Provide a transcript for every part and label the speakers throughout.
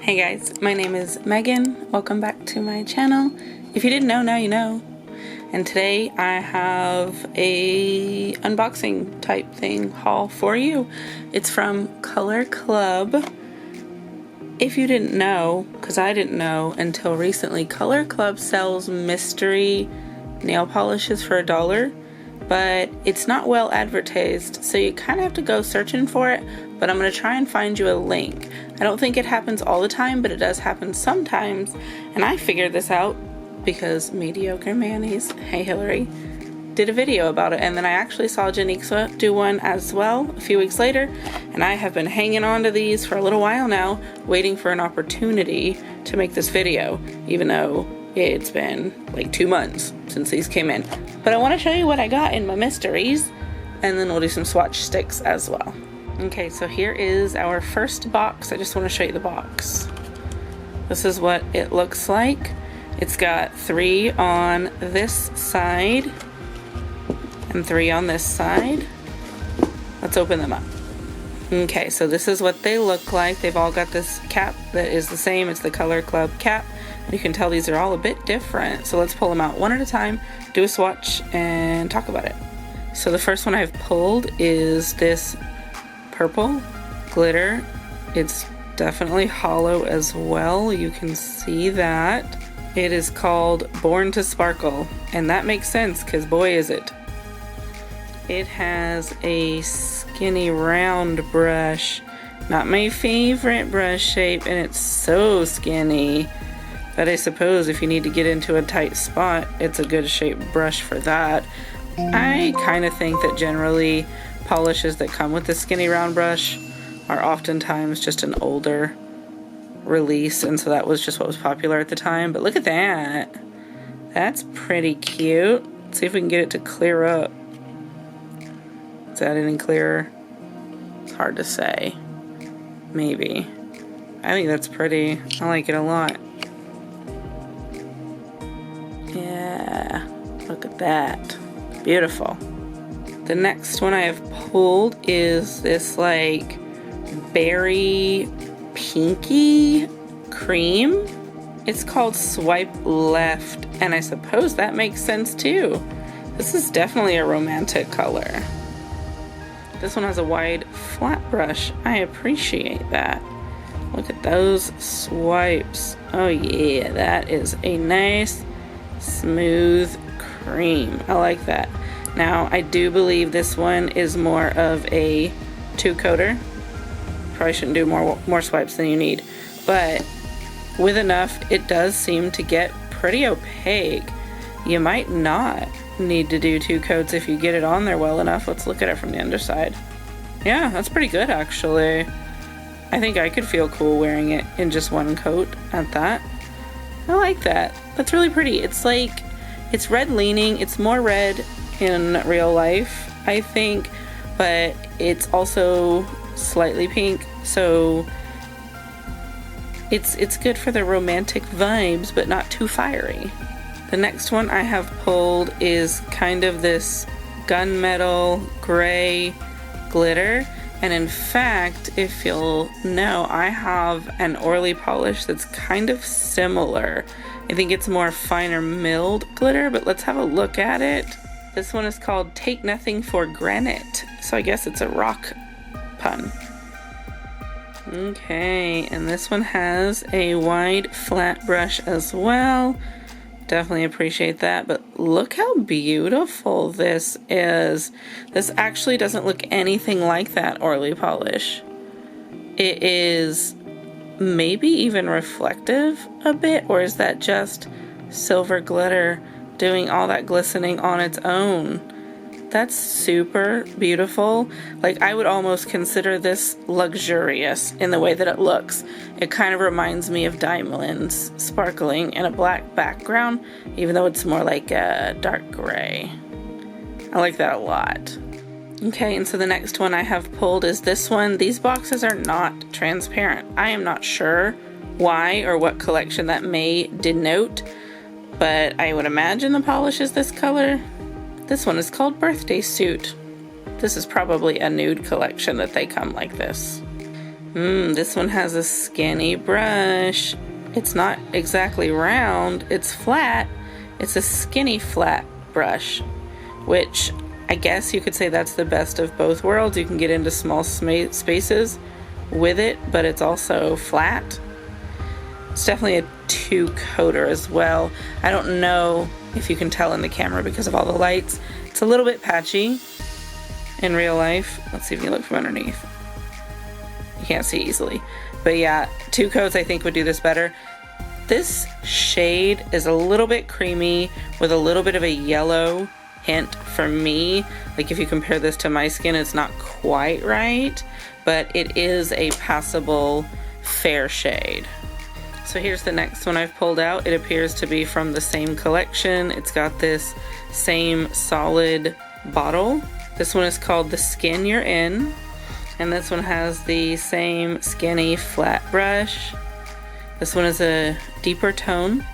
Speaker 1: Hey guys, my name is Megan. Welcome back to my channel. If you didn't know, now you know. And today I have a unboxing type thing haul for you. It's from Color Club. If you didn't know, because I didn't know until recently, Color Club sells mystery nail polishes for $1, but it's not well advertised, so you kind of have to go searching for it, but I'm going to try and find you a link. I don't think it happens all the time, but it does happen sometimes, and I figured this out because Mediocre Mayonnaise, hey Hillary, did a video about it, and then I actually saw Janixa do one as well a few weeks later, and I have been hanging on to these for a little while now, waiting for an opportunity to make this video, even though it's been like 2 months since these came in. But I want to show you what I got in my mysteries, and then we'll do some swatch sticks as well. Okay, so here is our first box. I just want to show you the box. This is what it looks like. It's got 3 on this side and 3 on this side. Let's open them up. Okay, so this is what they look like. They've all got this cap that is the same. It's the Color Club cap. You can tell these are all a bit different. So let's pull them out one at a time, do a swatch, and talk about it. So the first one I've pulled is this purple glitter. It's definitely hollow as well. You can see that. It is called Born to Sparkle, and that makes sense because boy is it. It has a skinny round brush. Not my favorite brush shape, and it's so skinny. But I suppose if you need to get into a tight spot, it's a good shaped brush for that. I kind of think that generally polishes that come with the skinny round brush are oftentimes just an older release, and so that was just what was popular at the time. But look at that. That's pretty cute. Let's see if we can get it to clear up. Is that any clearer? It's hard to say. Maybe. I think that's pretty. I like it a lot. Yeah, look at that. Beautiful. The next one I have pulled is this like berry pinky cream. It's called Swipe Left, and I suppose that makes sense too. This is definitely a romantic color. This one has a wide flat brush. I appreciate that. Look at those swipes. Oh yeah, that is a nice smooth cream. I like that. Now I do believe this one is more of a 2-coater. Probably shouldn't do more swipes than you need, but with enough it does seem to get pretty opaque. You might not need to do 2 coats if you get it on there well enough. Let's look at it from the underside. Yeah, that's pretty good actually. I think I could feel cool wearing it in just 1 coat at that. I like that. That's really pretty. It's like, it's red leaning. It's more red in real life, I think, but it's also slightly pink, so it's good for the romantic vibes, but not too fiery. The next one I have pulled is kind of this gunmetal gray glitter. And in fact, if you'll know, I have an oily polish that's kind of similar. I think it's more finer milled glitter, but let's have a look at it. This one is called Take Nothing for Granite. So I guess it's a rock pun. Okay, and this one has a wide flat brush as well. Definitely appreciate that, but look how beautiful this is. This actually doesn't look anything like that oily polish. It is maybe even reflective a bit, or is that just silver glitter doing all that glistening on its own? That's super beautiful. Like, I would almost consider this luxurious in the way that it looks. It kind of reminds me of diamonds sparkling in a black background, even though it's more like a dark gray. I like that a lot. Okay, and so the next one I have pulled is this one. These boxes are not transparent. I am not sure why or what collection that may denote, but I would imagine the polish is this color. This one is called Birthday Suit. This is probably a nude collection that they come like this. This one has a skinny brush. It's not exactly round, it's flat. It's a skinny flat brush, which I guess you could say that's the best of both worlds. You can get into small spaces with it, but it's also flat. It's definitely a two-coater as well. I don't know if you can tell in the camera because of all the lights. It's a little bit patchy in real life. Let's see if you look from underneath. You can't see easily. But yeah, 2 coats I think would do this better. This shade is a little bit creamy with a little bit of a yellow hint for me. Like if you compare this to my skin, it's not quite right, but it is a passable fair shade. So here's the next one I've pulled out. It appears to be from the same collection. It's got this same solid bottle. This one is called the Skin Youre In, and this one has the same skinny flat brush. This one is a deeper tone.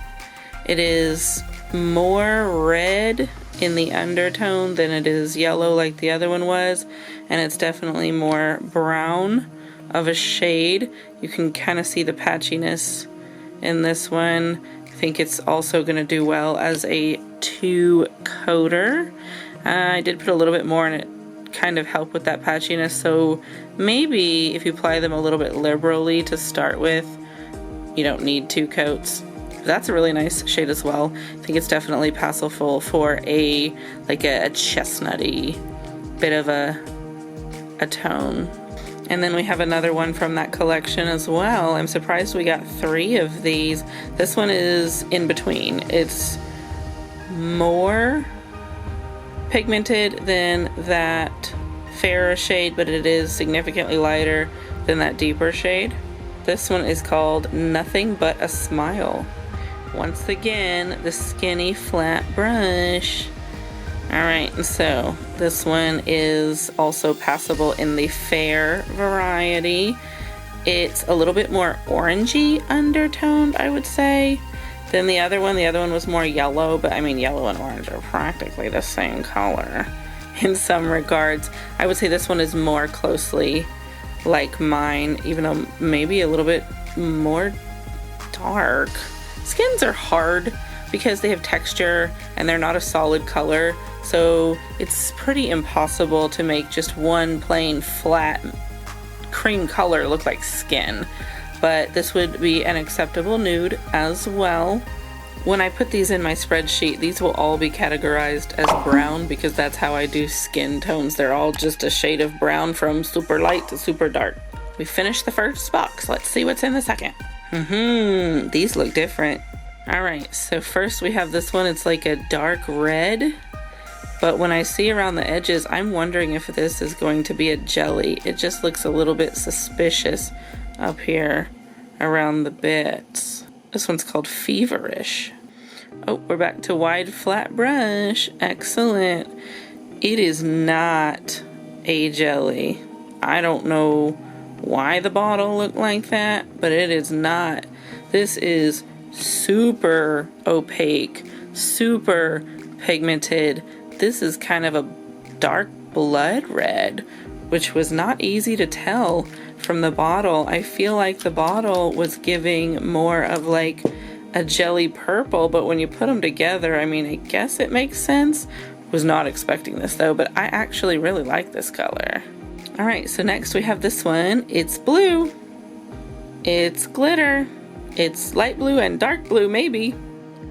Speaker 1: It is more red in the undertone than it is yellow like the other one was, and it's definitely more brown of a shade. You can kind of see the patchiness in this one. I think it's also going to do well as a 2-coater. I did put a little bit more in it, kind of help with that patchiness, so maybe if you apply them a little bit liberally to start with, you don't need 2 coats. That's a really nice shade as well. I think it's definitely passable for a chestnutty bit of a tone. And then we have another one from that collection as well. I'm surprised we got 3 of these. This one is in between. It's more pigmented than that fairer shade, but it is significantly lighter than that deeper shade. This one is called Nothing But a Smile. Once again, the skinny flat brush. Alright, so this one is also passable in the fair variety. It's a little bit more orangey undertoned, I would say, than the other one. The other one was more yellow, but I mean, yellow and orange are practically the same color in some regards. I would say this one is more closely like mine, even though maybe a little bit more dark. Skins are hard because they have texture and they're not a solid color, so it's pretty impossible to make just one plain flat cream color look like skin. But this would be an acceptable nude as well. When I put these in my spreadsheet, these will all be categorized as brown because that's how I do skin tones. They're all just a shade of brown from super light to super dark. We finished the first box. Let's see what's in the second. These look different. Alright, so first we have this one. It's like a dark red, but when I see around the edges, I'm wondering if this is going to be a jelly. It just looks a little bit suspicious up here around the bits. This one's called Feverish. Oh, we're back to wide flat brush. Excellent. It is not a jelly. I don't know why the bottle looked like that, but it is not. This is super opaque, super pigmented. This is kind of a dark blood red, which was not easy to tell from the bottle. I feel like the bottle was giving more of like a jelly purple, but when you put them together, I mean, I guess it makes sense. Was not expecting this though, but I actually really like this color. All right, so next we have this one. It's blue. It's glitter. It's light blue and dark blue maybe.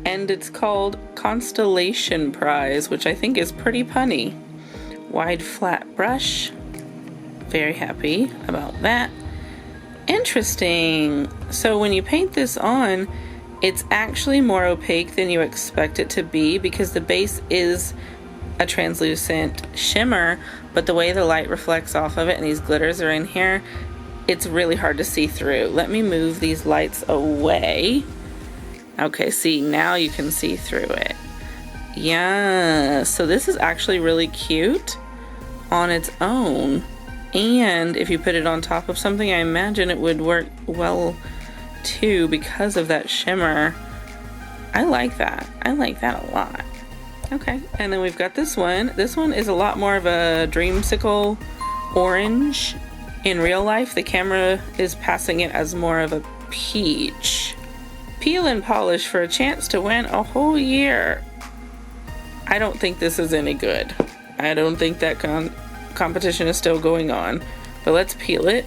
Speaker 1: And it's called Constellation Prize, which I think is pretty punny. Wide flat brush. Very happy about that. Interesting. So when you paint this on, it's actually more opaque than you expect it to be because the base is a translucent shimmer, but the way the light reflects off of it and these glitters are in here, it's really hard to see through. Let me move these lights away. Okay, see, now you can see through it. Yeah, so this is actually really cute on its own. And if you put it on top of something, I imagine it would work well too because of that shimmer. I like that. I like that a lot. Okay, and then we've got this one. This one is a lot more of a dreamsicle orange In real life, the camera is passing it as more of a peach. Peel and polish for a chance to win a whole year. I don't think this is any good. I don't think that competition is still going on. But let's peel it.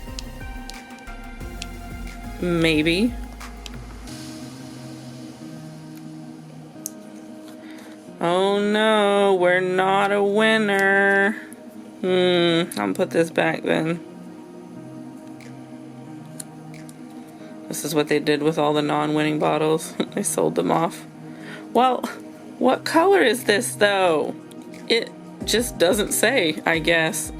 Speaker 1: Maybe. Oh no, we're not a winner. I'll put this back then. This is what they did with all the non-winning bottles. They sold them off. Well, what color is this though? It just doesn't say, I guess.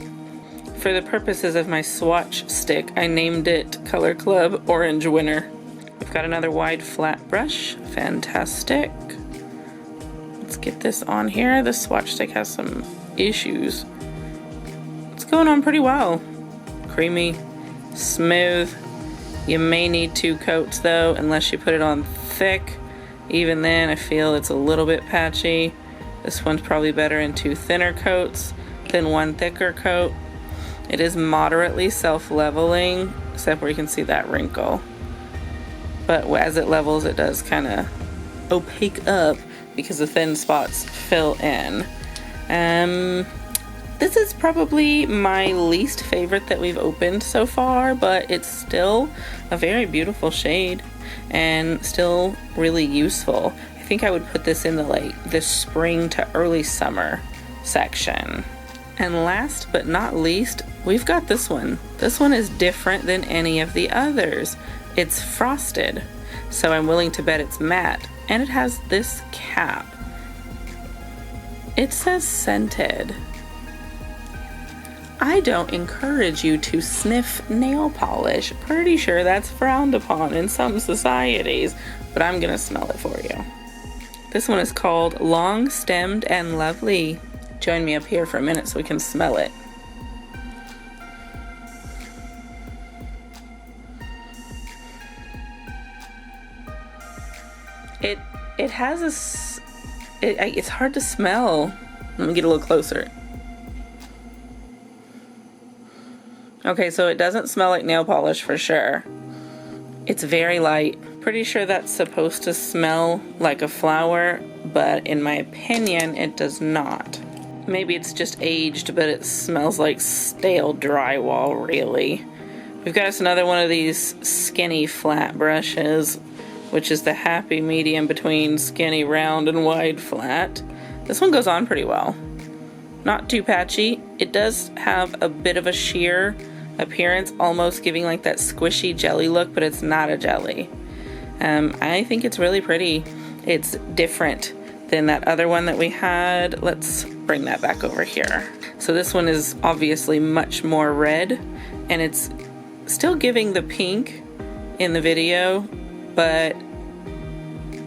Speaker 1: For the purposes of my swatch stick, I named it Color Club Orange Winner. We've got another wide flat brush. Fantastic. Let's get this on here. The swatch stick has some issues. It's going on pretty well. Creamy, smooth. You may need 2 coats though, unless you put it on thick. Even then, I feel it's a little bit patchy. This one's probably better in 2 thinner coats than 1 thicker coat. It is moderately self-leveling, except where you can see that wrinkle. But as it levels, it does kind of opaque up because the thin spots fill in. This is probably my least favorite that we've opened so far, but it's still a very beautiful shade and still really useful. I think I would put this in the spring to early summer section. And last but not least, we've got this one. This one is different than any of the others. It's frosted, so I'm willing to bet it's matte. And it has this cap. It says scented. I don't encourage you to sniff nail polish. Pretty sure that's frowned upon in some societies, but I'm gonna smell it for you. This one is called Long Stemmed and Lovely. Join me up here for a minute so we can smell it. It has it's hard to smell. Let me get a little closer. Okay, so it doesn't smell like nail polish for sure. It's very light. Pretty sure that's supposed to smell like a flower, but in my opinion, it does not. Maybe it's just aged, but it smells like stale drywall, really. We've got us another one of these skinny flat brushes, which is the happy medium between skinny round and wide flat. This one goes on pretty well. Not too patchy. It does have a bit of a sheer appearance, almost giving like that squishy jelly look, but it's not a jelly. I think it's really pretty. It's different than that other one that we had. Let's bring that back over here. So this one is obviously much more red, and it's still giving the pink in the video, but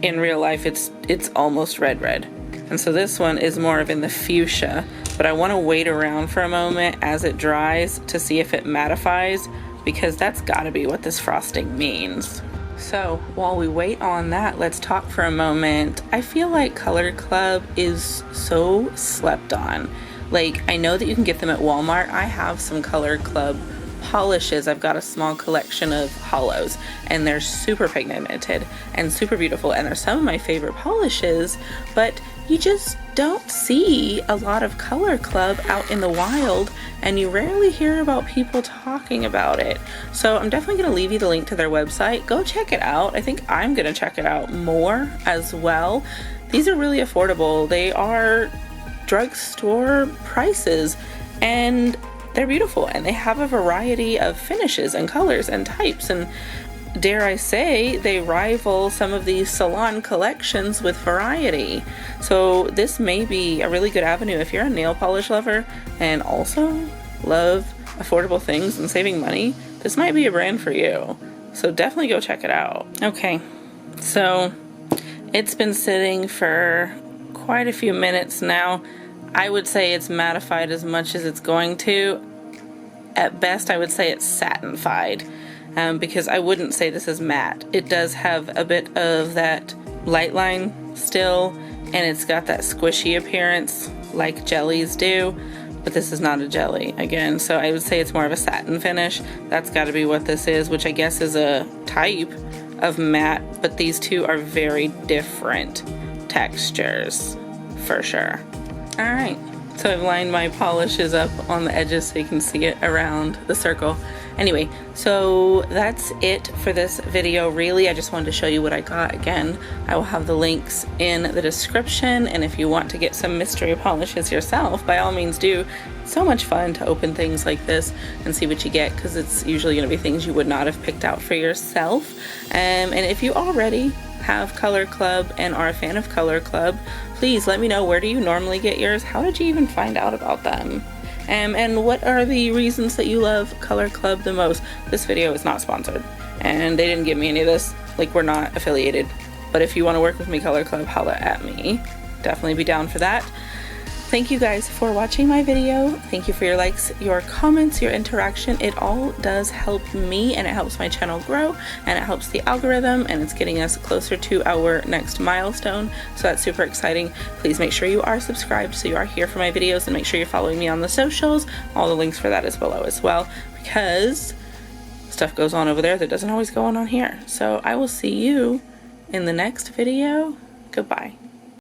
Speaker 1: in real life it's almost red. And so this one is more of in the fuchsia, but I want to wait around for a moment as it dries to see if it mattifies, because that's got to be what this frosting means. So while we wait on that, let's talk for a moment. I feel like Color Club is so slept on. Like, I know that you can get them at Walmart. I have some Color Club polishes. I've got a small collection of hollows, and they're super pigmented and super beautiful, and they're some of my favorite polishes, but you just don't see a lot of Color Club out in the wild, and you rarely hear about people talking about it. So I'm definitely going to leave you the link to their website. Go check it out. I think I'm going to check it out more as well. These are really affordable. They are drugstore prices, and they're beautiful, and they have a variety of finishes and colors and types, and dare I say, they rival some of these salon collections with variety. So this may be a really good avenue if you're a nail polish lover and also love affordable things and saving money. This might be a brand for you. So definitely go check it out. Okay, so it's been sitting for quite a few minutes now. I would say it's mattified as much as it's going to. At best, I would say it's satinified. Because I wouldn't say this is matte. It does have a bit of that light line still, and it's got that squishy appearance like jellies do, but this is not a jelly again, so I would say it's more of a satin finish. That's got to be what this is, which I guess is a type of matte, but these two are very different textures for sure. All right, so I've lined my polishes up on the edges so you can see it around the circle. Anyway, so that's it for this video. Really, I just wanted to show you what I got. Again, I will have the links in the description, and if you want to get some mystery polishes yourself, by all means do. It's so much fun to open things like this and see what you get, because it's usually going to be things you would not have picked out for yourself. And if you already have Color Club and are a fan of Color Club, please let me know, where do you normally get yours? How did you even find out about them? And what are the reasons that you love Color Club the most? This video is not sponsored, and they didn't give me any of this. Like, we're not affiliated. But if you want to work with me, Color Club, holla at me. Definitely be down for that. Thank you guys for watching my video. Thank you for your likes, your comments, your interaction. It all does help me, and it helps my channel grow, and it helps the algorithm, and it's getting us closer to our next milestone. So that's super exciting. Please make sure you are subscribed so you are here for my videos, and make sure you're following me on the socials. All the links for that is below as well, because stuff goes on over there that doesn't always go on here. So I will see you in the next video. Goodbye.